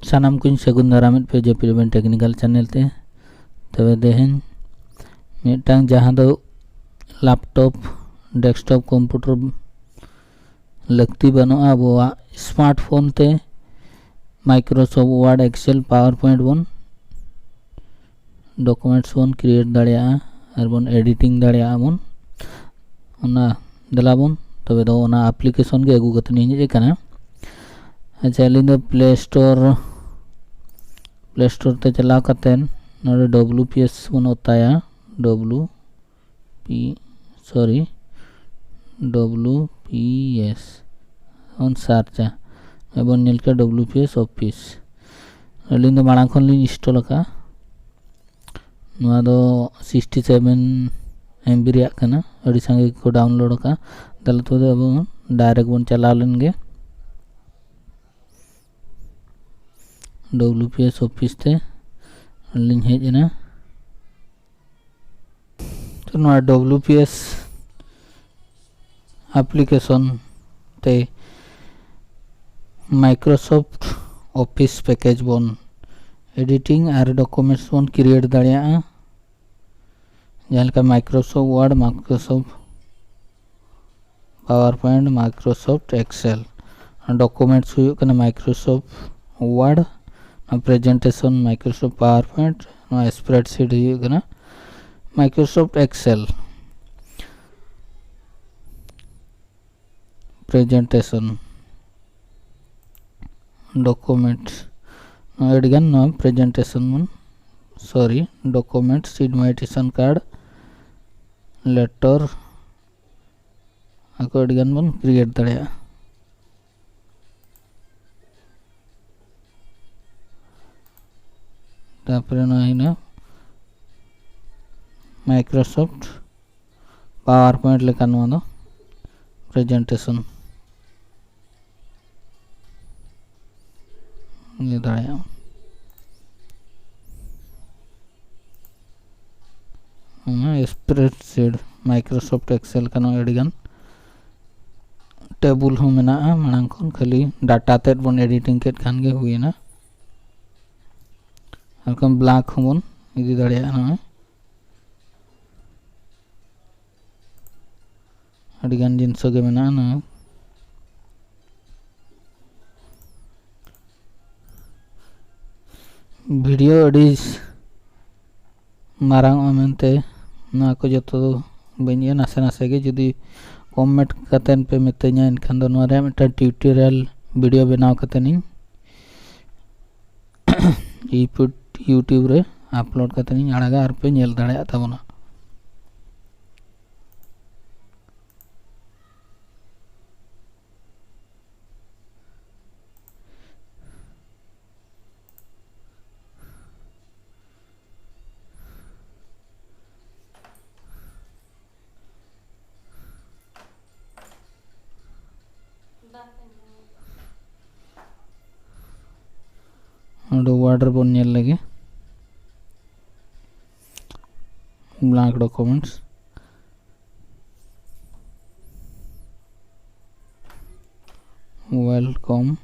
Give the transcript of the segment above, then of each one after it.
सानाम कुछ सगुन दारामित पे जो पिरबन टेक्निकल चैनल ते तबे देहन मिटांग जहां दो लैपटॉप डेस्कटॉप कंप्यूटर लगती बनो अब स्मार्टफोन ते Microsoft Word Excel PowerPoint बन डॉक्यूमेंट्स बन क्रिएट दाड़िया और बन एडिटिंग दाड़िया बन ओना दला बन तबे दो ओना एप्लीकेशन के अगू कतनी जे कना। अच्छा अली दो प्ले स्टोर ते चला कतेन नोडे WPS बन होताया WPS on सर्चा एबन नेलका WPS office Ali दो माड़ा खन लिन इंस्टॉल का नोआ दो 67 MB रिया कना अड़ी संगे को डाउनलोड का दल तो अब डायरेक्ट बन चला लेंगे WPS ऑफिस ते लिंक हेजना तो नोआ WPS एप्लीकेशन ते माइक्रोसॉफ्ट ऑफिस पैकेज बन एडिटिंग और डॉक्यूमेंट्स बन क्रिएट दाड़िया जहाँ का Microsoft Word Microsoft PowerPoint Microsoft Excel documents हुई कना Microsoft Word presentation Microsoft PowerPoint spreadsheet हुई कना माइक्रोसॉफ्ट एक्सेल प्रेजेंटेशन डॉक्यूमेंट्स एडगन नो प्रेजेंटेशन मन sorry documents invitation card letter आको एडगन मन क्रिएट दाड़िया तापरे ना माइक्रोसॉफ्ट पावर पॉइंट लेका नो दो प्रेजेंटेशन ये दाड़िया स्प्रेडशीट माइक्रोसॉफ्ट एक्सेल का नो एडगन टेबुल हो मेना मांग खन खाली डाटा तेट बन एडिटिंग केट खान गे हुई ना हरकम ब्लैक हो बन इदी दाड़िया ना अडिगान जिनसो गे मेना ना वीडियो अडिस मारांग मेनते ना को जतो बनिए नासे नासे के जुदी कमेंट कतेन पे मितेኛ इनखान दो नोरे मिटा ट्यूटोरियल वीडियो बनाव कतेनी यूट्यूब रे अपलोड कतेनी आड़ागा आर पे नेल दाड़िया ताबोना वाटर बन नेल लगे ब्लैंक डॉक्यूमेंट्स वेलकम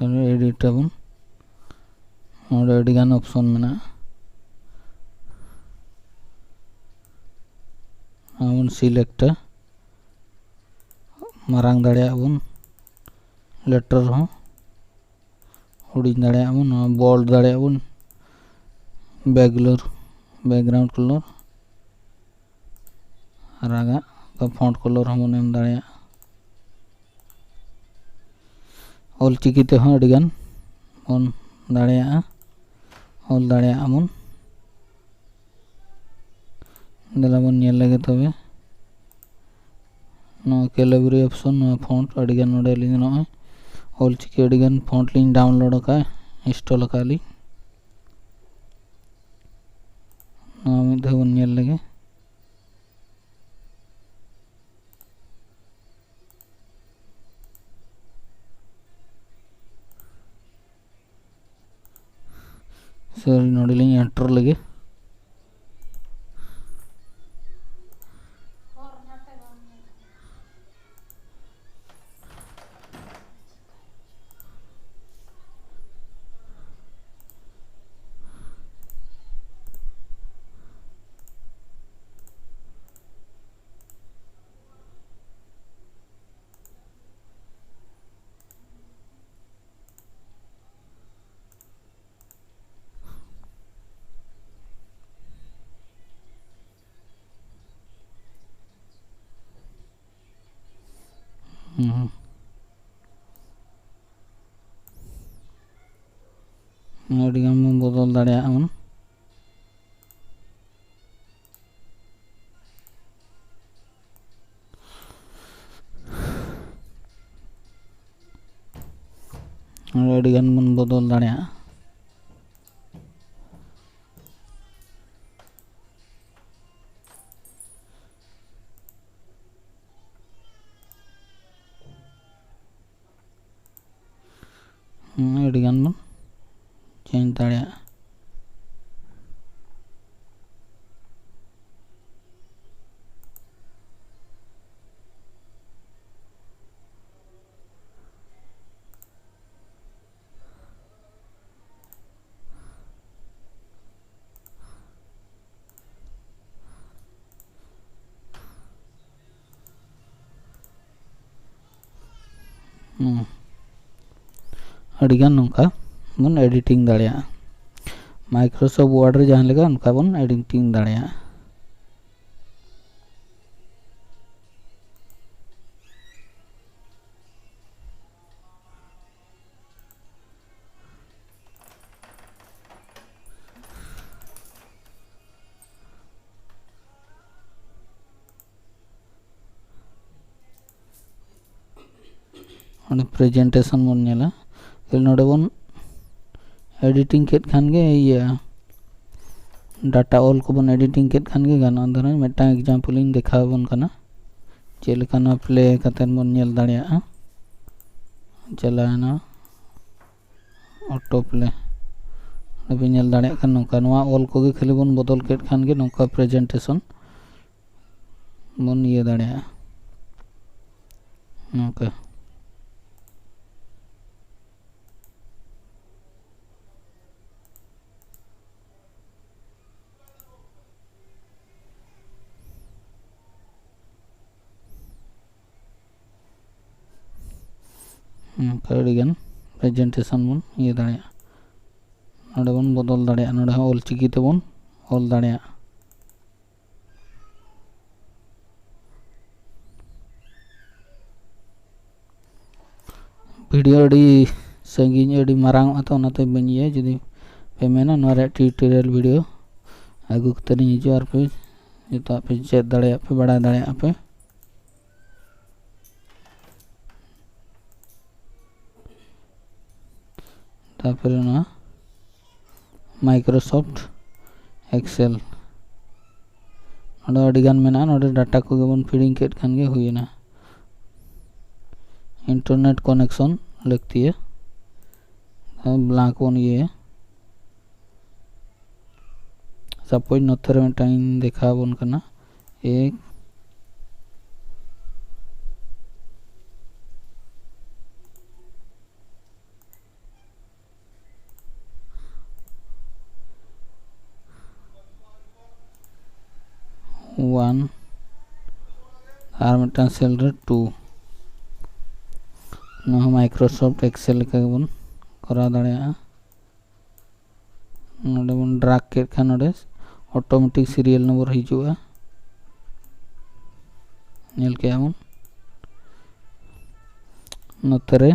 एडिटेबल और एडिगान ऑप्शन में आवन सिलेक्ट मारांग दाड़िया बन लेटर हो हुडी दाड़िया बन बोल्ड दाड़िया बन बैकग्राउंड कलर रागा फॉन्ट कलर हम एम दाड़िया ऑल चिकीते हो अडिगान बन दाड़िया ऑल दाड़िया बन दला बन नेल लगे तबे नो कैलिब्रेशन ऑप्शन नो फॉन्ट अडिगान नोडे लिंग नो ऑल चिकी अडिगान फॉन्ट लिंग डाउनलोड का इंस्टॉल का ली नो मिद बन नेल लगे सॉरी नोडे लिंग एंटर लगे अडिगान बन बदल दाड़ेया बन अडिगान बन बदल दाड़ेया अडिगान बन चेंज दाड़ेया अडिगान नोंका बन एडिटिंग दाड़ेया माइक्रोसॉफ्ट वर्ड रे जहां लेगा उनका बन एडिटिंग दाड़ेया प्रेजेंटेशन बन नेला नोडे बन एडिटिंग केट खान गे ये डाटा ऑल को बन एडिटिंग केट खान गे गाना धर मेटा एग्जांपल इन देखा बन कना चेलकाना प्ले कतेन बन नेल दाड़ेया चलाना ऑटो प्ले अभी नेल दाड़ेया कन नोका नोआ ऑल को गे खाली बन बदल केट खान गे नोका प्रेजेंटेशन बन ये दाड़ेया नोका अडिगान प्रेजेंटेशन बन ये दाड़ेया नोडे बन बदल दाड़ेया नोडे ऑल चिकी ते बन ऑल दाड़ेया वीडियो अड़ी संगीन अड़ी मारांग तो ओनाते बनी है जुदी पे मेना नोरे ट्यूटोरियल वीडियो आगु कतनी हिजो और पे जतो पे चेक दाड़ेया पे बड़ा दाड़ेया पे तापर ना माइक्रोसॉफ्ट एक्सेल नोडे अडिगान मेना नोडे डाटा को बन फीडिंग केट खान गे हुईना इंटरनेट कनेक्शन लगती है ब्लैंक बन ये सपोज नोथर में टाइम देखा बन करना एक वन और मिटन सेल रे 2 ना माइक्रोसॉफ्ट एक्सेल का बन करा दाड़ेया नोडे बन ड्रैग के खान नोडे ऑटोमेटिक सीरियल नंबर हिजुआ नेल के बन नोतरे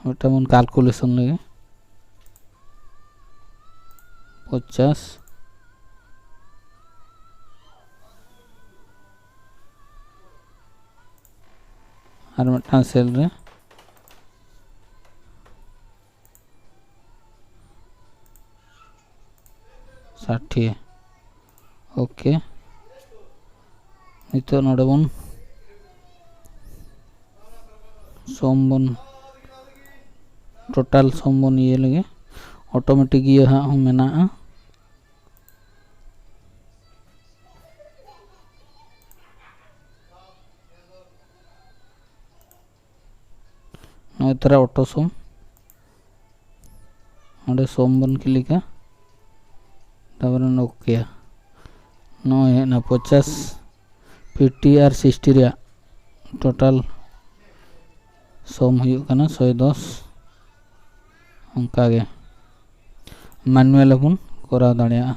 मिटा बन कैलकुलेशन लगे 50 और मिटा सेल रे 60 ओके नितो नोडे बन सोमबन टोटल सोमबन ये लगे ऑटोमेटिक ये हाँ मेना तरह ऑटो सोम अरे सोमबन क्लिक है तब ओके नो है ना 50 50 और 60 रे टोटल सोम हुई करना 110 अंका गे मैनुअल बन करा दाड़ेया।